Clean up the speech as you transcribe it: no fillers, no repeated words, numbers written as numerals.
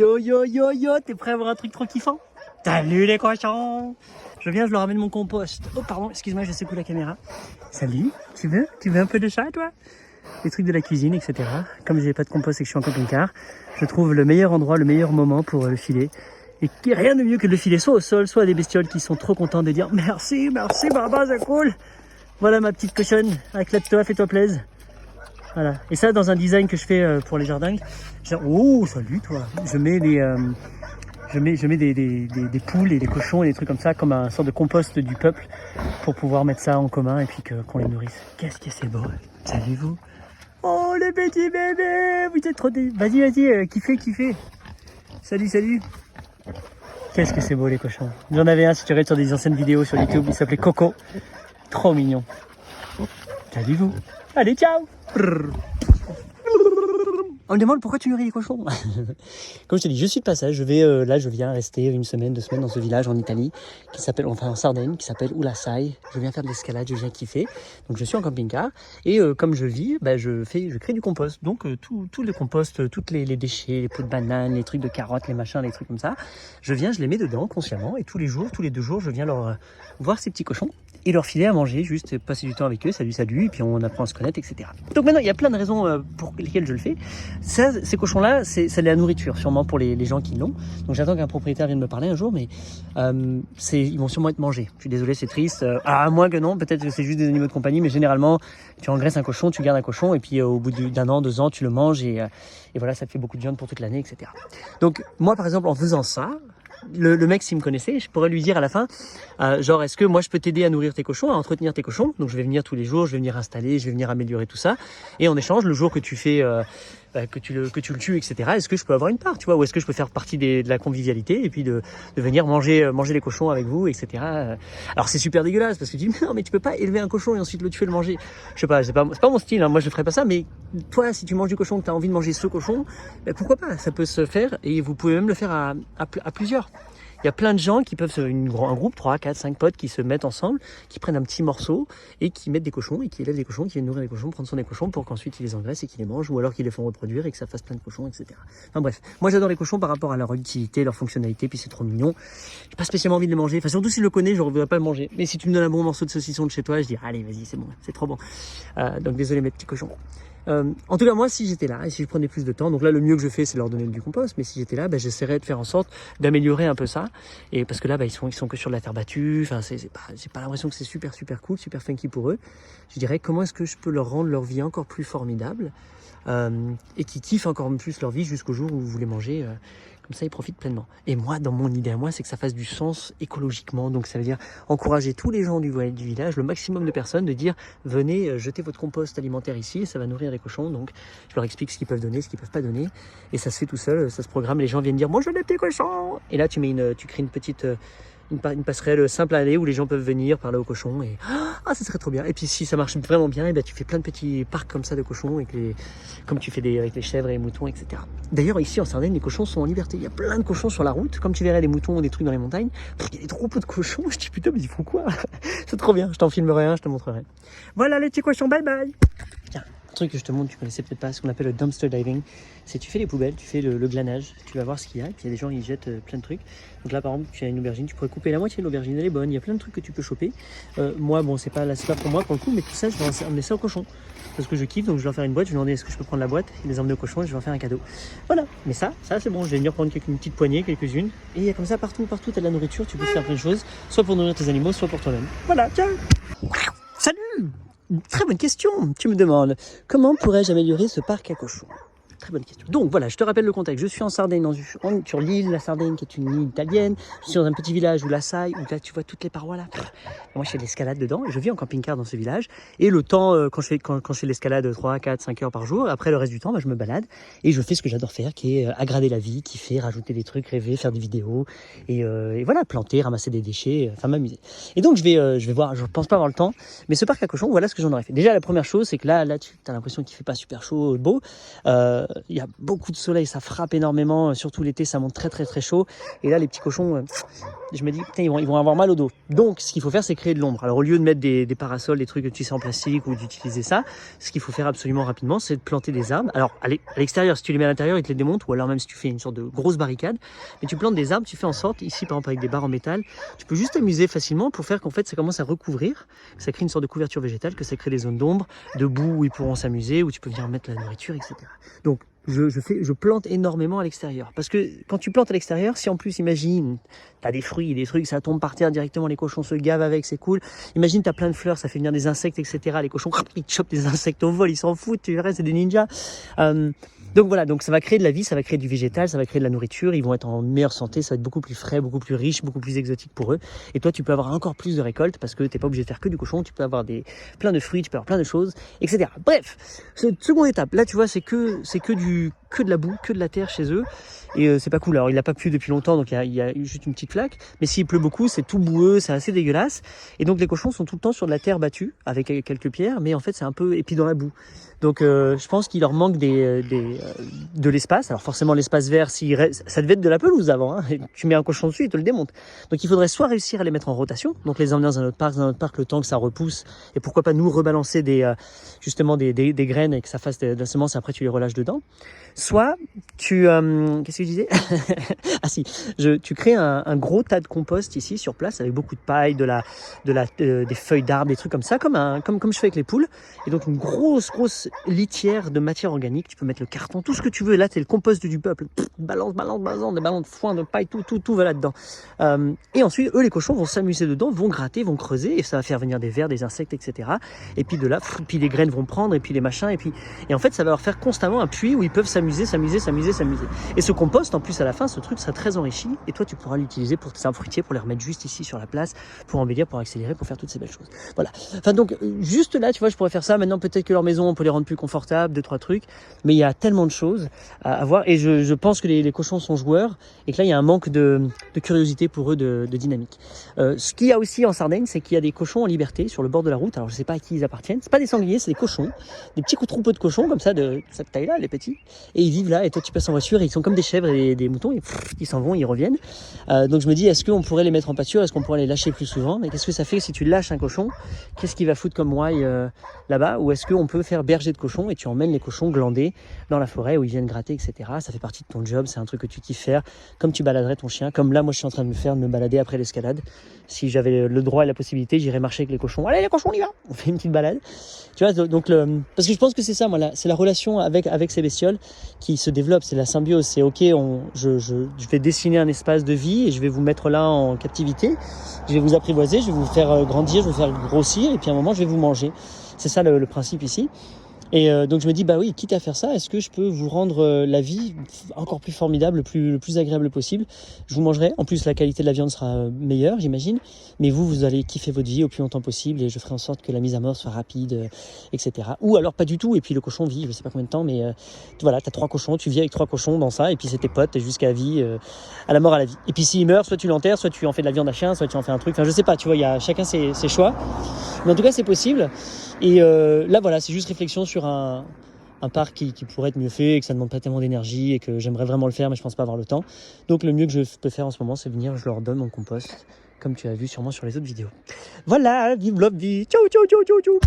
Yo yo yo yo, t'es prêt à voir un truc trop kiffant? Salut les cochons! Je viens, je leur ramène mon compost. Oh pardon, excuse-moi, j'ai secoué la caméra. Salut, tu veux un peu de ça toi? Les trucs de la cuisine, etc. Comme j'ai pas de compost et que je suis en camping-car, je trouve le meilleur endroit, le meilleur moment pour le filer. Et rien de mieux que de le filer soit au sol, soit à des bestioles qui sont trop contents de dire merci, merci Baba, c'est cool. Voilà ma petite cochonne, éclate-toi, fais-toi plaisir. Voilà. Et ça, dans un design que je fais pour les jardins, genre, oh, salut toi. Je mets des poules et des cochons et des trucs comme ça, comme un sorte de compost du peuple, pour pouvoir mettre ça en commun et puis qu'on les nourrisse. Qu'est-ce que c'est beau. Salut vous. Oh les petits bébés, vous êtes trop Vas-y, kiffez. Salut. Qu'est-ce que c'est beau les cochons. J'en avais un, si tu regardes sur des anciennes vidéos sur YouTube, il s'appelait Coco. Trop mignon. Salut vous. Allez, ciao. On me demande pourquoi tu nourris les cochons. Comme je te dis, je suis de passage. Je viens rester 1 semaine, 2 semaines dans ce village en Italie, en Sardaigne, qui s'appelle Ulassai. Je viens faire de l'escalade, je viens kiffer. Donc je suis en camping-car et comme je vis, je crée du compost. Donc tout le compost, tous les déchets, les pots de bananes, les trucs de carottes, les machins, les trucs comme ça. Je les mets dedans consciemment et tous les 2 jours, je viens leur voir ces petits cochons et leur filer à manger, juste passer du temps avec eux, salut, et puis on apprend à se connaître, etc. Donc maintenant, il y a plein de raisons pour lesquelles je le fais. Ça, ces cochons-là, c'est la nourriture, sûrement pour les gens qui l'ont. Donc j'attends qu'un propriétaire vienne me parler un jour, mais ils vont sûrement être mangés. Je suis désolé, c'est triste. À moins que non, peut-être que c'est juste des animaux de compagnie, mais généralement, tu engraisses un cochon, tu gardes un cochon, et puis au bout d'1 an, 2 ans, tu le manges, et voilà, ça te fait beaucoup de viande pour toute l'année, etc. Donc moi, par exemple, en faisant ça, le mec, s'il me connaissait, je pourrais lui dire à la fin, genre, est-ce que moi je peux t'aider à nourrir tes cochons, à entretenir tes cochons? Donc je vais venir tous les jours, je vais venir installer, je vais venir améliorer tout ça. Et en échange, le jour que tu fais, que tu le tues, etc., est-ce que je peux avoir une part, tu vois? Ou est-ce que je peux faire partie de la convivialité et puis de venir manger les cochons avec vous, etc. Alors c'est super dégueulasse parce que tu dis, non, mais tu peux pas élever un cochon et ensuite le tuer, le manger. Je sais pas, c'est pas mon style, hein. Moi je ferais pas ça, mais toi, si tu manges du cochon, que tu as envie de manger ce cochon, pourquoi pas? Ça peut se faire et vous pouvez même le faire à plusieurs. Il y a plein de gens qui peuvent, un groupe, 3, 4, 5 potes qui se mettent ensemble, qui prennent un petit morceau et qui mettent des cochons et qui élèvent des cochons, qui viennent nourrir les cochons, prendre soin des cochons pour qu'ensuite ils les engraissent et qu'ils les mangent ou alors qu'ils les font reproduire et que ça fasse plein de cochons, etc. Enfin bref, moi j'adore les cochons par rapport à leur utilité, leur fonctionnalité, puis c'est trop mignon. J'ai pas spécialement envie de les manger, enfin surtout si je le connais, je ne voudrais pas le manger. Mais si tu me donnes un bon morceau de saucisson de chez toi, je dis allez vas-y c'est bon, c'est trop bon. Donc désolé mes petits cochons. En tout cas, moi, si j'étais là et si je prenais plus de temps, donc là, le mieux que je fais, c'est leur donner du compost. Mais si j'étais là, j'essaierais de faire en sorte d'améliorer un peu ça. Et parce que là, ils sont que sur de la terre battue. Enfin, j'ai pas l'impression que c'est super cool, super funky pour eux. Je dirais, comment est-ce que je peux leur rendre leur vie encore plus formidable et qu'ils kiffent encore plus leur vie jusqu'au jour où vous les mangez. Comme ça, ils profitent pleinement. Et moi, dans mon idée à moi, c'est que ça fasse du sens écologiquement. Donc, ça veut dire encourager tous les gens du village, le maximum de personnes, de dire venez jeter votre compost alimentaire ici, ça va nourrir les cochons. Donc, je leur explique ce qu'ils peuvent donner, ce qu'ils peuvent pas donner. Et ça se fait tout seul, ça se programme. Les gens viennent dire moi, je veux des petits cochons. Et là, tu crées une petite. Une passerelle simple à aller où les gens peuvent venir parler aux cochons et ça serait trop bien. Et puis si ça marche vraiment bien, et tu fais plein de petits parcs comme ça de cochons comme tu fais avec les chèvres et les moutons, etc. D'ailleurs ici en Sardaigne, les cochons sont en liberté. Il y a plein de cochons sur la route, comme tu verrais des moutons ou des trucs dans les montagnes. Il y a des troupeaux de cochons. Je dis putain mais ils font quoi? C'est trop bien. Je t'en filmerai un, je te montrerai. Voilà les petits cochons, bye bye. Tiens, un truc que je te montre, tu connaissais peut-être pas, ce qu'on appelle le dumpster diving. C'est tu fais les poubelles, tu fais le glanage, tu vas voir ce qu'il y a, et puis il y a des gens qui jettent plein de trucs. Donc là par exemple, tu as une aubergine, tu pourrais couper la moitié de l'aubergine, elle est bonne, il y a plein de trucs que tu peux choper. Moi, bon, c'est pas pour moi pour le coup, mais tout ça, je vais emmener ça aux cochons. Parce que je kiffe, donc je vais leur faire une boîte, je vais leur demander est-ce que je peux prendre la boîte, et les emmener aux cochons et je vais leur faire un cadeau. Voilà, mais ça c'est bon, je vais venir prendre une petite poignée, quelques-unes. Et il y a comme ça partout, tu as de la nourriture, tu peux faire plein de choses, soit pour nourrir tes animaux, soit pour toi-même. Voilà, ciao. Salut. Très bonne question. Tu me demandes comment pourrais-je améliorer ce parc à cochons? Très bonne question. Donc voilà, je te rappelle le contexte. Je suis en Sardaigne, sur l'île la Sardaigne, qui est une île italienne. Je suis dans un petit village où Ulassai, où là tu vois toutes les parois là. Moi je fais de l'escalade dedans et je vis en camping-car dans ce village. Et le temps, quand je fais l'escalade 3, 4, 5 heures par jour, après le reste du temps, je me balade et je fais ce que j'adore faire, qui est aggrader la vie, kiffer, rajouter des trucs, rêver, faire des vidéos et voilà, planter, ramasser des déchets, enfin m'amuser. Et donc je vais voir, je pense pas avoir le temps, mais ce parc à cochons, voilà ce que j'en aurais fait. Déjà la première chose, c'est que là tu as l'impression qu'il fait pas super chaud, beau. il y a beaucoup de soleil, ça frappe énormément, surtout l'été, ça monte très très très chaud. Et là, les petits cochons, je me dis, putain, ils vont avoir mal au dos. Donc, ce qu'il faut faire, c'est créer de l'ombre. Alors, au lieu de mettre des parasols, des trucs que tu sais en plastique ou d'utiliser ça, ce qu'il faut faire absolument rapidement, c'est de planter des arbres. Alors, à l'extérieur, si tu les mets à l'intérieur, ils te les démontent, ou alors même si tu fais une sorte de grosse barricade, mais tu plantes des arbres, tu fais en sorte, ici par exemple avec des barres en métal, tu peux juste t'amuser facilement pour faire qu'en fait ça commence à recouvrir, que ça crée une sorte de couverture végétale, que ça crée des zones d'ombre, de boue où ils pourront s'amuser, où tu peux venir mettre la nourriture, etc. Donc, je plante énormément à l'extérieur. Parce que quand tu plantes à l'extérieur, si en plus, imagine, tu as des fruits, des trucs, ça tombe par terre directement, les cochons se gavent avec, c'est cool. Imagine, tu as plein de fleurs, ça fait venir des insectes, etc. Les cochons, ils chopent des insectes au vol, ils s'en foutent, tu verrais, c'est des ninjas. Donc voilà, donc ça va créer de la vie, ça va créer du végétal, ça va créer de la nourriture, ils vont être en meilleure santé, ça va être beaucoup plus frais, beaucoup plus riche, beaucoup plus exotique pour eux. Et toi, tu peux avoir encore plus de récoltes parce que tu n'es pas obligé de faire que du cochon, tu peux avoir plein de fruits, tu peux avoir plein de choses, etc. Bref, cette seconde étape, là tu vois, c'est que de la boue, que de la terre chez eux. Et c'est pas cool. Alors il n'a pas plu depuis longtemps, donc il y a juste une petite flaque. Mais s'il pleut beaucoup, c'est tout boueux, c'est assez dégueulasse. Et donc les cochons sont tout le temps sur de la terre battue, avec quelques pierres, mais en fait c'est un peu épi dans la boue. Donc je pense qu'il leur manque de l'espace. Alors forcément l'espace vert, ça devait être de la pelouse avant. Hein. Tu mets un cochon dessus, il te le démonte. Donc il faudrait soit réussir à les mettre en rotation, donc les emmener dans un autre parc le temps que ça repousse, et pourquoi pas nous rebalancer justement des graines et que ça fasse de la semence et après tu les relâches dedans. Soit tu... qu'est-ce que je disais? Ah si, tu crées un gros tas de compost ici sur place avec beaucoup de paille, des feuilles d'arbres, des trucs comme ça, comme je fais avec les poules. Et donc une grosse litière de matière organique. Tu peux mettre le carton, tout ce que tu veux. Là, c'est le compost du peuple. Balance, des ballons de foin, de paille, tout va là-dedans. Et ensuite, eux, les cochons vont s'amuser dedans, vont gratter, vont creuser et ça va faire venir des vers, des insectes, etc. Et puis de là, puis les graines vont prendre et puis les machins. Et en fait, ça va leur faire constamment un puits où ils peuvent s'amuser. Et ce compost, en plus, à la fin, ce truc sera très enrichi. Et toi, tu pourras l'utiliser pour tes arbres fruitiers, pour les remettre juste ici sur la place, pour embellir, pour accélérer, pour faire toutes ces belles choses. Voilà. Enfin, donc, juste là, tu vois, je pourrais faire ça. Maintenant, peut-être que leur maison, on peut les rendre plus confortables, 2-3 trucs. Mais il y a tellement de choses à voir. Et je pense que les cochons sont joueurs et que là, il y a un manque de curiosité pour eux, de dynamique. Ce qu'il y a aussi en Sardaigne, c'est qu'il y a des cochons en liberté sur le bord de la route. Alors, je sais pas à qui ils appartiennent. C'est pas des sangliers, c'est des cochons. Des petits troupeaux de cochons, comme ça, de cette taille-là, les petits. Et ils vivent là, et toi tu passes en voiture, et ils sont comme des chèvres et des moutons, et ils s'en vont, ils reviennent. Donc je me dis, est-ce qu'on pourrait les mettre en pâture, est-ce qu'on pourrait les lâcher plus souvent? Mais qu'est-ce que ça fait si tu lâches un cochon? Qu'est-ce qu'il va foutre comme ouaille là-bas? Ou est-ce qu'on peut faire berger de cochons et tu emmènes les cochons glander dans la forêt où ils viennent gratter, etc. Ça fait partie de ton job, c'est un truc que tu kiffes faire, comme tu baladerais ton chien, comme là moi je suis en train de me balader après l'escalade. Si j'avais le droit et la possibilité, j'irais marcher avec les cochons. Allez les cochons, on y va! On fait une petite balade. Tu vois, donc parce que je pense que c'est ça, moi, c'est la relation avec ces bestioles qui se développe, c'est la symbiose, c'est ok, je vais dessiner un espace de vie et je vais vous mettre là en captivité, je vais vous apprivoiser, je vais vous faire grandir, je vais vous faire grossir et puis à un moment je vais vous manger. C'est ça le principe ici. Et donc je me dis, bah oui, quitte à faire ça, est-ce que je peux vous rendre la vie encore plus formidable, le plus agréable possible? Je vous mangerai, en plus la qualité de la viande sera meilleure, j'imagine, mais vous allez kiffer votre vie au plus longtemps possible et je ferai en sorte que la mise à mort soit rapide, etc. Ou alors pas du tout, et puis le cochon vit, je sais pas combien de temps, mais voilà, t'as 3 cochons, tu vis avec 3 cochons dans ça, et puis c'est tes potes jusqu'à la vie, à la mort à la vie. Et puis s'il meurt, soit tu l'enterres, soit tu en fais de la viande à chien, soit tu en fais un truc, enfin je sais pas, tu vois, il y a chacun ses choix, mais en tout cas c'est possible. Et là voilà, c'est juste réflexion sur un parc qui pourrait être mieux fait et que ça ne demande pas tellement d'énergie et que j'aimerais vraiment le faire mais je pense pas avoir le temps. Donc le mieux que je peux faire en ce moment, c'est venir, je leur donne mon compost comme tu as vu sûrement sur les autres vidéos. Voilà, vive love vie. Ciao ciao ciao ciao ciao.